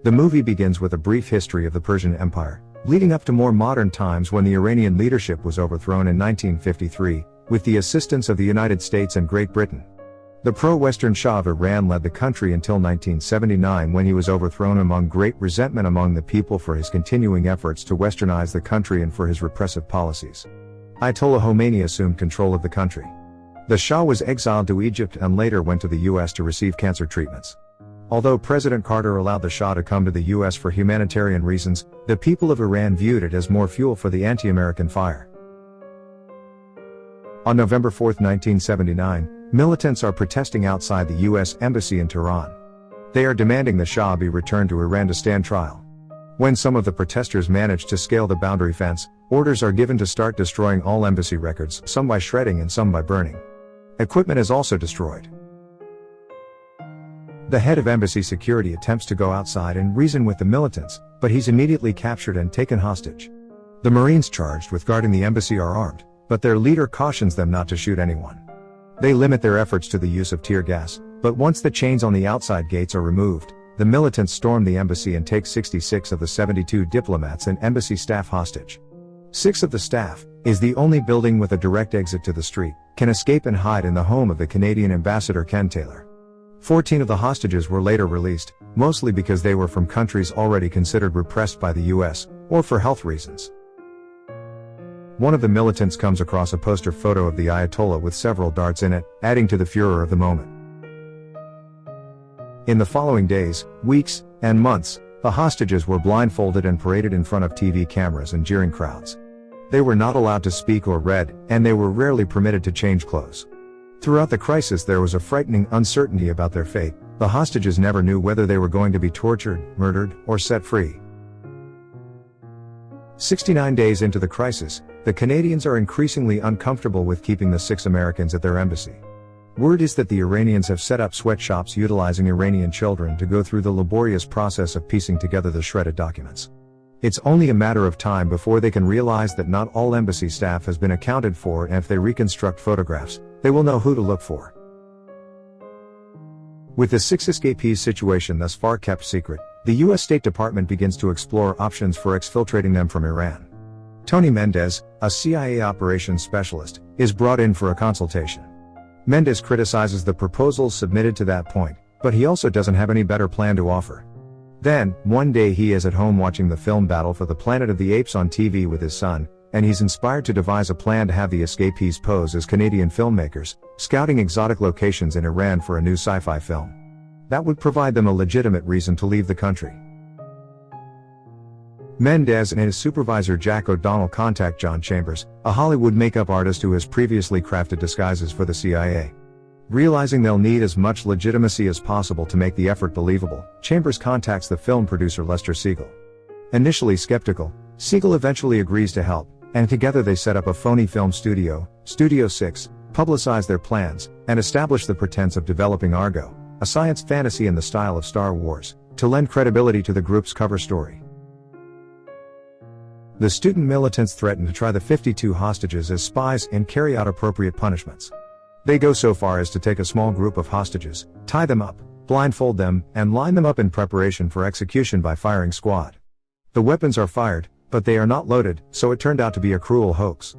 The movie begins with a brief history of the Persian Empire, leading up to more modern times when the Iranian leadership was overthrown in 1953, with the assistance of the United States and Great Britain. The pro-Western Shah of Iran led the country until 1979, when he was overthrown among great resentment among the people for his continuing efforts to westernize the country and for his repressive policies. Ayatollah Khomeini assumed control of the country. The Shah was exiled to Egypt and later went to the US to receive cancer treatments. Although President Carter allowed the Shah to come to the US for humanitarian reasons, the people of Iran viewed it as more fuel for the anti-American fire. On November 4, 1979, militants are protesting outside the US Embassy in Tehran. They are demanding the Shah be returned to Iran to stand trial. When some of the protesters manage to scale the boundary fence, orders are given to start destroying all embassy records, some by shredding and some by burning. Equipment is also destroyed. The head of embassy security attempts to go outside and reason with the militants, but he's immediately captured and taken hostage. The Marines charged with guarding the embassy are armed, but their leader cautions them not to shoot anyone. They limit their efforts to the use of tear gas, but once the chains on the outside gates are removed, the militants storm the embassy and take 66 of the 72 diplomats and embassy staff hostage. 6 of the staff, is the only building with a direct exit to the street, can escape and hide in the home of the Canadian ambassador Ken Taylor. 14 of the hostages were later released, mostly because they were from countries already considered repressed by the US, or for health reasons. One of the militants comes across a poster photo of the Ayatollah with several darts in it, adding to the furor of the moment. In the following days, weeks, and months, the hostages were blindfolded and paraded in front of TV cameras and jeering crowds. They were not allowed to speak or read, and they were rarely permitted to change clothes. Throughout the crisis there was a frightening uncertainty about their fate. The hostages never knew whether they were going to be tortured, murdered, or set free. 69 days into the crisis, the Canadians are increasingly uncomfortable with keeping the 6 Americans at their embassy. Word is that the Iranians have set up sweatshops utilizing Iranian children to go through the laborious process of piecing together the shredded documents. It's only a matter of time before they can realize that not all embassy staff has been accounted for, and if they reconstruct photographs, they will know who to look for. With the 6 escapees situation thus far kept secret, the US State Department begins to explore options for exfiltrating them from Iran. Tony Mendez, a CIA operations specialist, is brought in for a consultation. Mendez criticizes the proposals submitted to that point, but he also doesn't have any better plan to offer. Then, one day he is at home watching the film Battle for the Planet of the Apes on TV with his son, and he's inspired to devise a plan to have the escapees pose as Canadian filmmakers, scouting exotic locations in Iran for a new sci-fi film. That would provide them a legitimate reason to leave the country. Mendez and his supervisor Jack O'Donnell contact John Chambers, a Hollywood makeup artist who has previously crafted disguises for the CIA. Realizing they'll need as much legitimacy as possible to make the effort believable, Chambers contacts the film producer Lester Siegel. Initially skeptical, Siegel eventually agrees to help, and together they set up a phony film studio, Studio 6, publicize their plans, and establish the pretense of developing Argo, a science fantasy in the style of Star Wars, to lend credibility to the group's cover story. The student militants threaten to try the 52 hostages as spies and carry out appropriate punishments. They go so far as to take a small group of hostages, tie them up, blindfold them, and line them up in preparation for execution by firing squad. The weapons are fired, but they are not loaded, so it turned out to be a cruel hoax.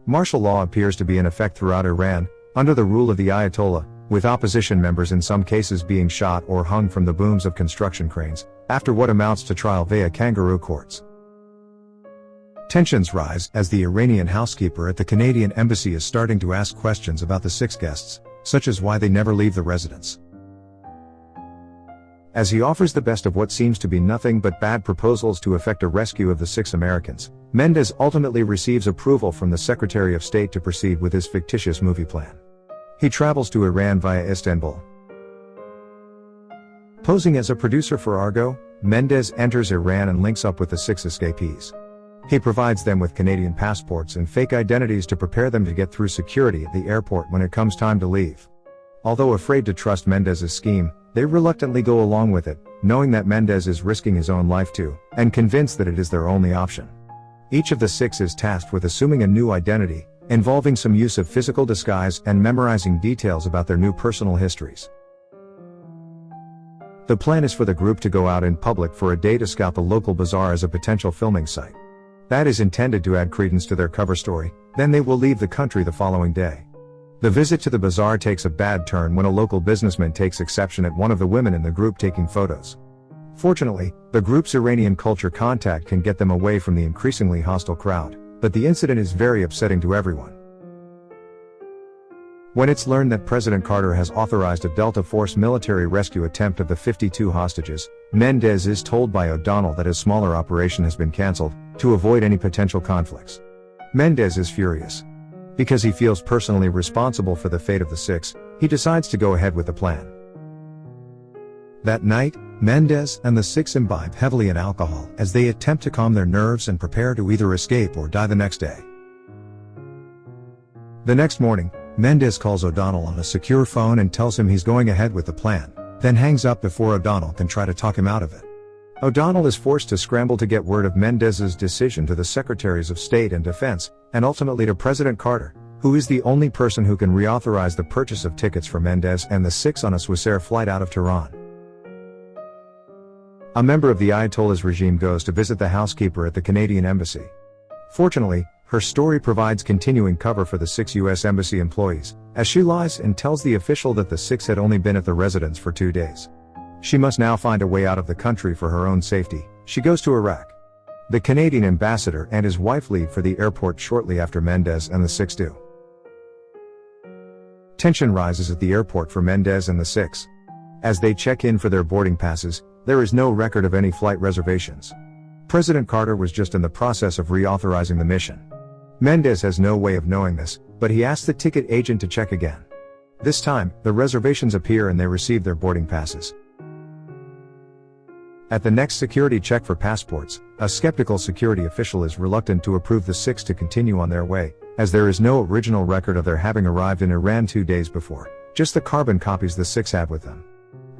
Martial law appears to be in effect throughout Iran, under the rule of the Ayatollah, with opposition members in some cases being shot or hung from the booms of construction cranes, after what amounts to trial via kangaroo courts. Tensions rise as the Iranian housekeeper at the Canadian embassy is starting to ask questions about the 6 guests, such as why they never leave the residence. As he offers the best of what seems to be nothing but bad proposals to effect a rescue of the 6 Americans, Mendez ultimately receives approval from the Secretary of State to proceed with his fictitious movie plan. He travels to Iran via Istanbul. Posing as a producer for Argo, Mendez enters Iran and links up with the 6 escapees. He provides them with Canadian passports and fake identities to prepare them to get through security at the airport when it comes time to leave. Although afraid to trust Mendez's scheme, they reluctantly go along with it, knowing that Mendez is risking his own life too, and convinced that it is their only option. Each of the 6 is tasked with assuming a new identity, involving some use of physical disguise and memorizing details about their new personal histories. The plan is for the group to go out in public for a day to scout the local bazaar as a potential filming site. That is intended to add credence to their cover story, then they will leave the country the following day. The visit to the bazaar takes a bad turn when a local businessman takes exception at one of the women in the group taking photos. Fortunately, the group's Iranian culture contact can get them away from the increasingly hostile crowd, but the incident is very upsetting to everyone. When it's learned that President Carter has authorized a Delta Force military rescue attempt of the 52 hostages, Mendez is told by O'Donnell that his smaller operation has been cancelled, to avoid any potential conflicts. Mendez is furious. Because he feels personally responsible for the fate of the six, he decides to go ahead with the plan. That night, Mendez and the six imbibe heavily in alcohol as they attempt to calm their nerves and prepare to either escape or die the next day. The next morning, Mendez calls O'Donnell on a secure phone and tells him he's going ahead with the plan, then hangs up before O'Donnell can try to talk him out of it. O'Donnell is forced to scramble to get word of Mendez's decision to the Secretaries of State and Defense, and ultimately to President Carter, who is the only person who can reauthorize the purchase of tickets for Mendez and the six on a Swissair flight out of Tehran. A member of the Ayatollah's regime goes to visit the housekeeper at the Canadian embassy. Fortunately, her story provides continuing cover for the 6 U.S. Embassy employees, as she lies and tells the official that the 6 had only been at the residence for 2 days. She must now find a way out of the country for her own safety. She goes to Iraq. The Canadian ambassador and his wife leave for the airport shortly after Mendez and the 6 do. Tension rises at the airport for Mendez and the 6. As they check in for their boarding passes, there is no record of any flight reservations. President Carter was just in the process of reauthorizing the mission. Mendez has no way of knowing this, but he asks the ticket agent to check again. This time, the reservations appear and they receive their boarding passes. At the next security check for passports, a skeptical security official is reluctant to approve the 6 to continue on their way, as there is no original record of their having arrived in Iran 2 days before, just the carbon copies the 6 have with them.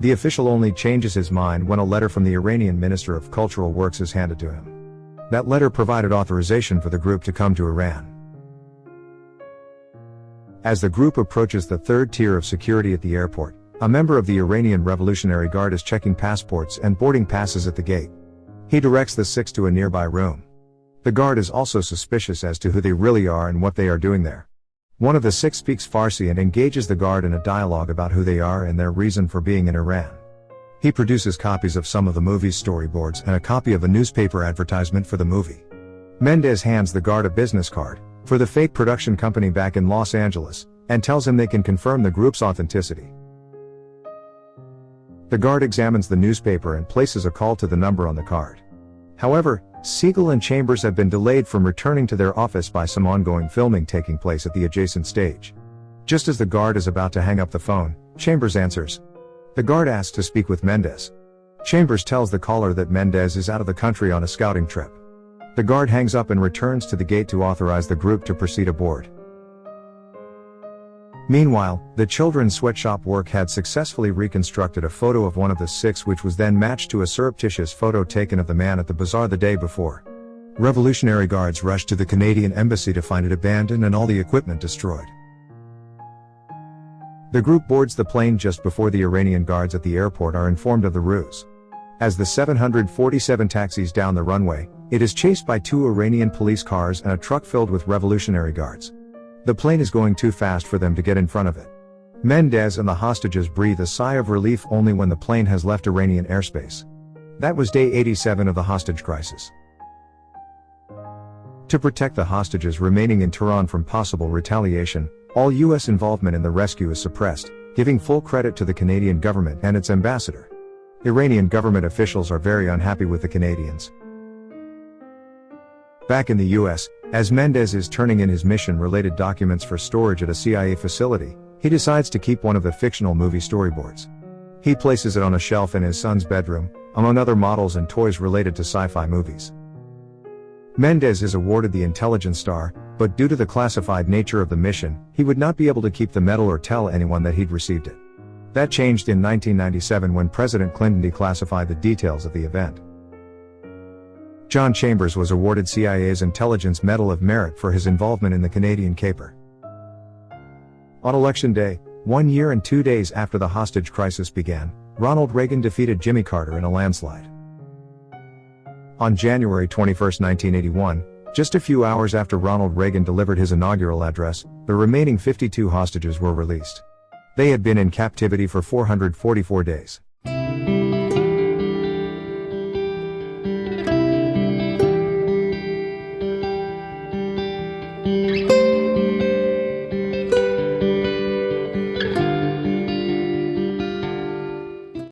The official only changes his mind when a letter from the Iranian Minister of Cultural Works is handed to him. That letter provided authorization for the group to come to Iran. As the group approaches the third tier of security at the airport, a member of the Iranian Revolutionary Guard is checking passports and boarding passes at the gate. He directs the 6 to a nearby room. The guard is also suspicious as to who they really are and what they are doing there. One of the 6 speaks Farsi and engages the guard in a dialogue about who they are and their reason for being in Iran. He produces copies of some of the movie's storyboards and a copy of a newspaper advertisement for the movie. Mendez hands the guard a business card for the fake production company back in Los Angeles, and tells him they can confirm the group's authenticity. The guard examines the newspaper and places a call to the number on the card. However, Siegel and Chambers have been delayed from returning to their office by some ongoing filming taking place at the adjacent stage. Just as the guard is about to hang up the phone, Chambers answers. The guard asks to speak with Mendez. Chambers tells the caller that Mendez is out of the country on a scouting trip. The guard hangs up and returns to the gate to authorize the group to proceed aboard. Meanwhile, the children's sweatshop work had successfully reconstructed a photo of one of the 6, which was then matched to a surreptitious photo taken of the man at the bazaar the day before. Revolutionary Guards rushed to the Canadian embassy to find it abandoned and all the equipment destroyed. The group boards the plane just before the Iranian guards at the airport are informed of the ruse. As the 747 taxis down the runway, it is chased by 2 Iranian police cars and a truck filled with Revolutionary Guards. The plane is going too fast for them to get in front of it. Mendez and the hostages breathe a sigh of relief only when the plane has left Iranian airspace. That was day 87 of the hostage crisis. To protect the hostages remaining in Tehran from possible retaliation, all U.S. involvement in the rescue is suppressed, giving full credit to the Canadian government and its ambassador. Iranian government officials are very unhappy with the Canadians. Back in the U.S., as Mendez is turning in his mission-related documents for storage at a CIA facility, he decides to keep one of the fictional movie storyboards. He places it on a shelf in his son's bedroom, among other models and toys related to sci-fi movies. Mendez is awarded the Intelligence Star, but due to the classified nature of the mission, he would not be able to keep the medal or tell anyone that he'd received it. That changed in 1997 when President Clinton declassified the details of the event. John Chambers was awarded CIA's Intelligence Medal of Merit for his involvement in the Canadian caper. On Election Day, 1 year and 2 days after the hostage crisis began, Ronald Reagan defeated Jimmy Carter in a landslide. On January 21, 1981, just a few hours after Ronald Reagan delivered his inaugural address, the remaining 52 hostages were released. They had been in captivity for 444 days.